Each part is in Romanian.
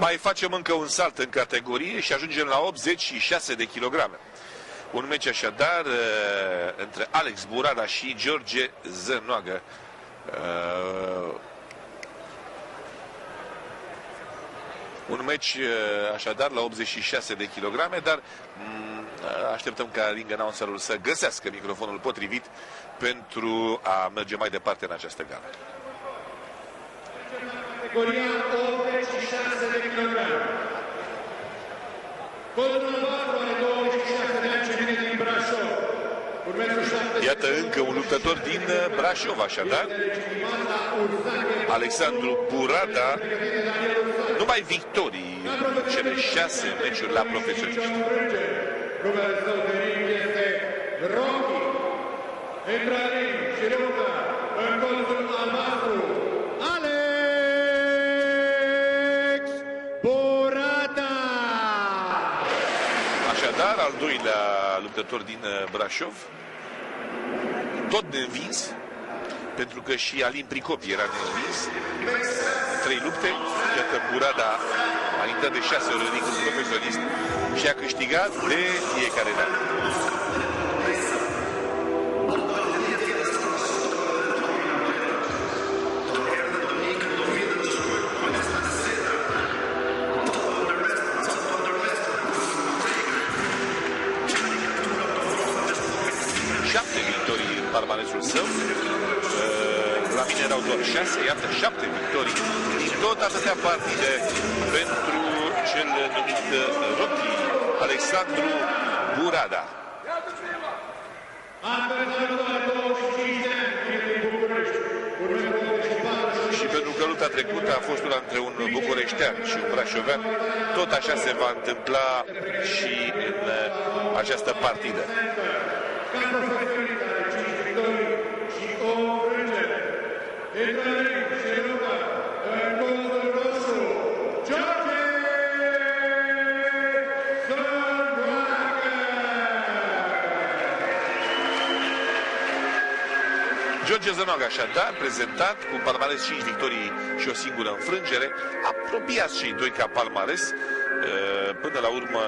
Mai facem încă un salt în categorie și ajungem la 86 de kilograme. Un meci așadar între Alex Burada și George Zănoagă. Un meci așadar la 86 de kilograme, dar așteptăm ca ring announcerul să găsească microfonul potrivit pentru a merge mai departe în această gală. Categoria 86 de kilograme. Codul numărul 4 are 26 de ani ce vine din Brașov. Iată încă un luptător din Brașov, așadar. Alexandru Burada, numai victorii în cele 6 meciuri la profesioniști. Numele său de ring este Rocky. Intră în ring și luptă în colțul albastru Alex Burada. Așadar, al doilea luptător din Brașov, tot neînvins, pentru că și Alin Pricop era neînvins. 3 lupte, iată Burada a intrat de 6 ori în ringul profesionist și a câștigat de fiecare dată. Palmaresul său. La mine erau doar 6, iată 7 victorii din tot atâtea partide pentru cel numit Rocky Alexandru Burada. Și pentru că lupta trecută a fost una între un bucureștean și un brașovean, tot așa se va întâmpla și în această partidă. Și o frângere. Intră în ring și luptă în colțul roșu George Zănoagă. George Zănoagă, așadar, prezentat cu palmares 5 victorii și o singură înfrângere, apropiați cei doi ca palmares. Până la urmă,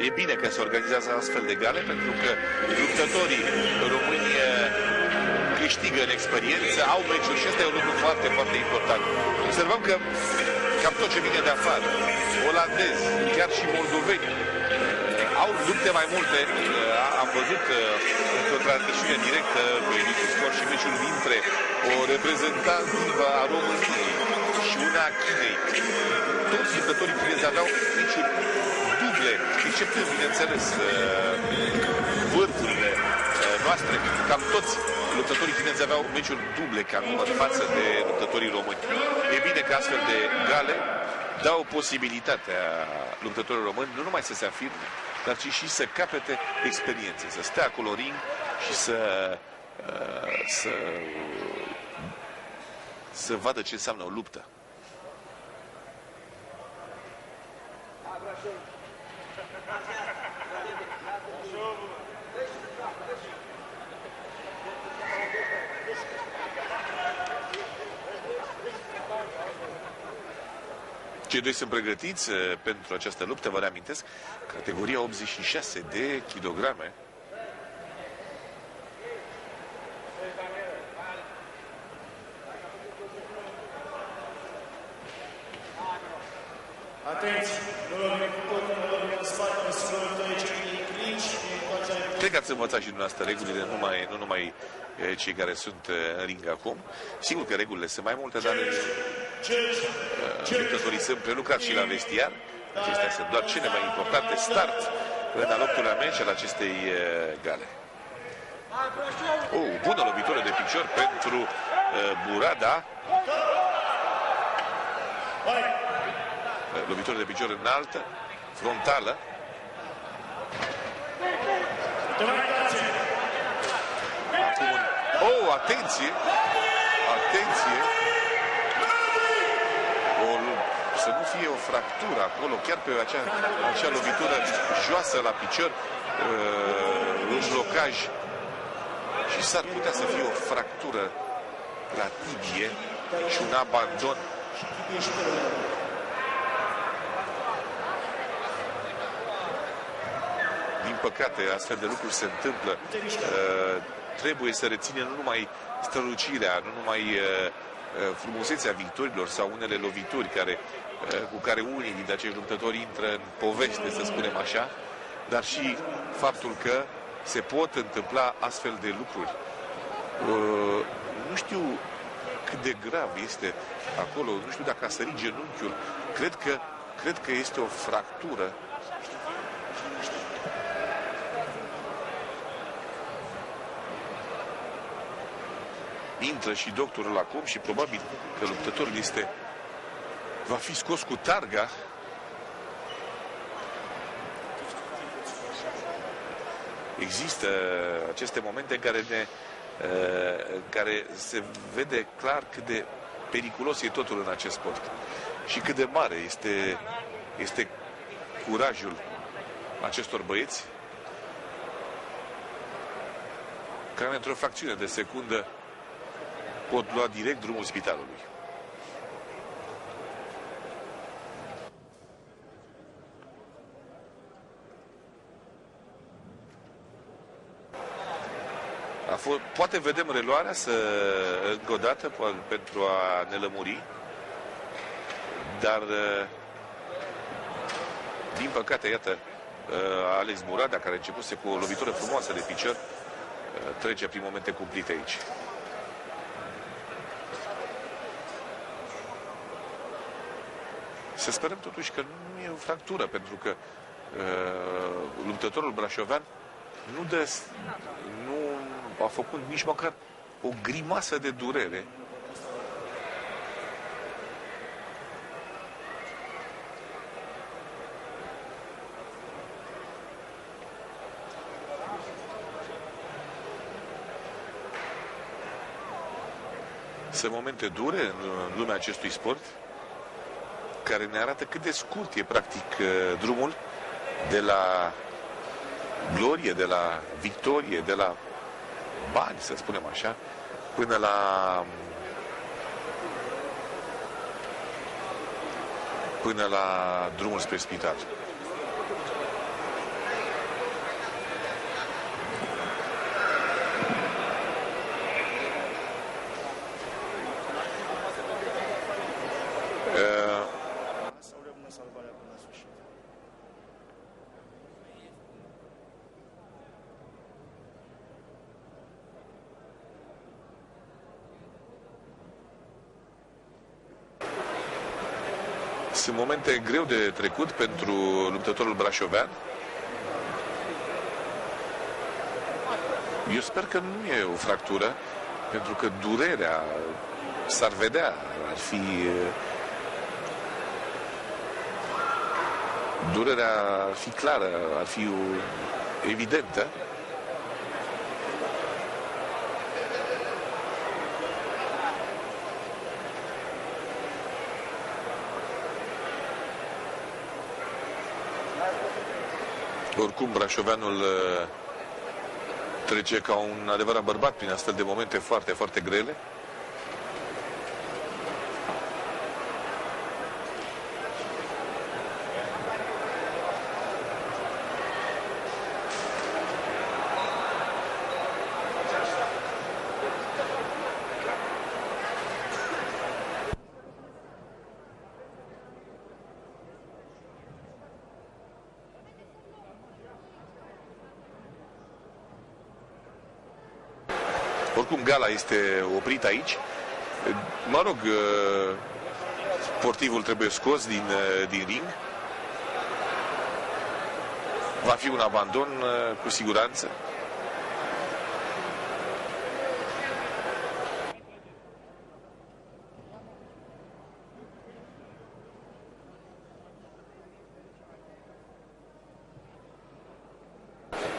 e bine că se organizează astfel de gale, pentru că luptătorii români câștigă în experiență, au meciuri și ăsta e un lucru foarte, foarte important. Observăm că cam tot ce vine de afară, olandezi, chiar și moldoveni, au lupte mai multe. Am văzut într-o transmisiune directă pe Sport și meciul dintre o reprezentantivă a României și una a Chinei. Toți luptătorii chinezi aveau meciuri duble, exceptând, bineînțeles, vârfurile noastre. Cam toți luptătorii chinezi aveau meciuri duble ca număr față de luptătorii români. E bine că astfel de gale dau posibilitatea luptătorilor români nu numai să se afirme, dar și să capete experiențe, să stea acolo în ring și să vadă ce înseamnă o luptă. Cei doi sunt pregătiți pentru această luptă, vă reamintesc, categoria 86 de kilograme. Atenție! Nu lovim cu totul, nu lovim în spate, în singurul tău aici în clinci. Cred că ați învățat și dumneavoastră regulile, nu numai cei care sunt în ring acum. Sigur că regulile sunt mai multe, dar luptătorii sunt prelucrați și la vestiar. Acestea sunt doar cele mai importante start în al 8-lea meci al acestei gale. Bună lovitură de picior pentru Burada. Lovitură de picior înaltă, frontală. Acum atenție! Atenție! Să nu fie o fractură acolo, chiar pe acea lovitură joasă la picior, un blocaj. Și s-ar putea să fie o fractură la tibie și un abandon. păcate, astfel de lucruri se întâmplă. Trebuie să reținem nu numai strălucirea, nu numai frumusețea victorilor sau unele lovituri cu care unii dintre acești luptători intră în poveste, să spunem așa, dar și faptul că se pot întâmpla astfel de lucruri. Nu știu cât de grav este acolo, nu știu dacă a sărit genunchiul, cred că este o fractură. Intră și doctorul acum și probabil că luptătorul va fi scos cu targa. Există aceste momente în care se vede clar cât de periculos e totul în acest sport și cât de mare este curajul acestor băieți care într-o fracțiune de secundă pot lua direct drumul spitalului. Poate vedem reluarea încă o dată pentru a ne lămuri, dar din păcate, iată, Alex Burada, care a începuse cu o lovitură frumoasă de picior, trece prin momente cumplite aici. Să sperăm totuși că nu e o fractură, pentru că luptătorul brașovean nu a făcut nici măcar o grimasă de durere. Sunt momente dure în lumea acestui sport, care ne arată cât de scurt e practic drumul de la glorie, de la victorie, de la bani, să spunem așa, până la drumul spre spital. Sunt momente greu de trecut pentru luptătorul brașovean. Eu sper că nu e o fractură, pentru că durerea s-ar vedea, durerea ar fi clară, ar fi evidentă. Oricum, brașoveanul trece ca un adevărat bărbat prin astfel de momente foarte, foarte grele. Oricum, gala este oprit aici. Mă rog, sportivul trebuie scos din ring. Va fi un abandon, cu siguranță.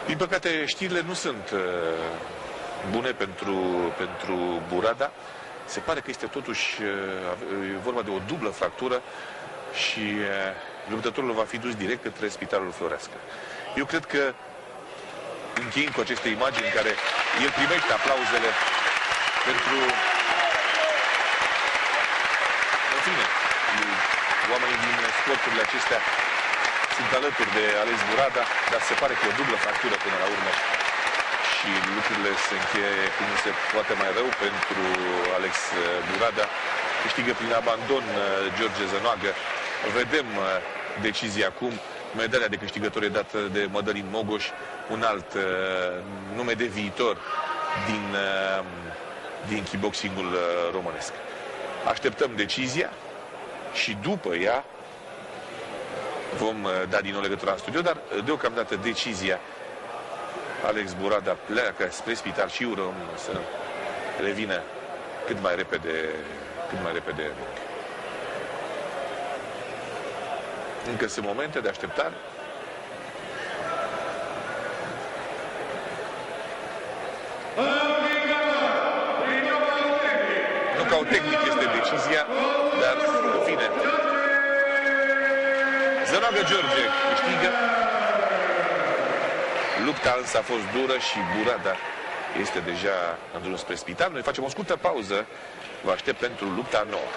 Din păcate, știrile nu sunt bune pentru Burada. Se pare că este totuși vorba de o dublă fractură și luptătorul va fi dus direct către Spitalul Floreasca. Eu cred că încheiem cu aceste imagini în care el primește aplauzele pentru... În fine, oamenii din sporturile acestea sunt alături de Alex Burada, dar se pare că e o dublă fractură până la urmă și lucrurile se încheie cum se poate mai rău pentru Alex Burada. Câștigă prin abandon George Zănoagă. Vedem decizia acum. Medalia de câștigător e dată de Mădălin Mogoș, un alt nume de viitor din kickboxingul românesc. Așteptăm decizia și după ea vom da din nou legătura în studio, dar deocamdată decizia. Alex Burada pleacă spre spital și urăm să revină cât mai repede. Încă sunt momente de așteptare. Nocaut tehnic este decizia, dar în fine. Zănoagă George câștigă. Lupta însă a fost dură și Burada este deja în drum spre spital. Noi facem o scurtă pauză. Vă aștept pentru lupta nouă.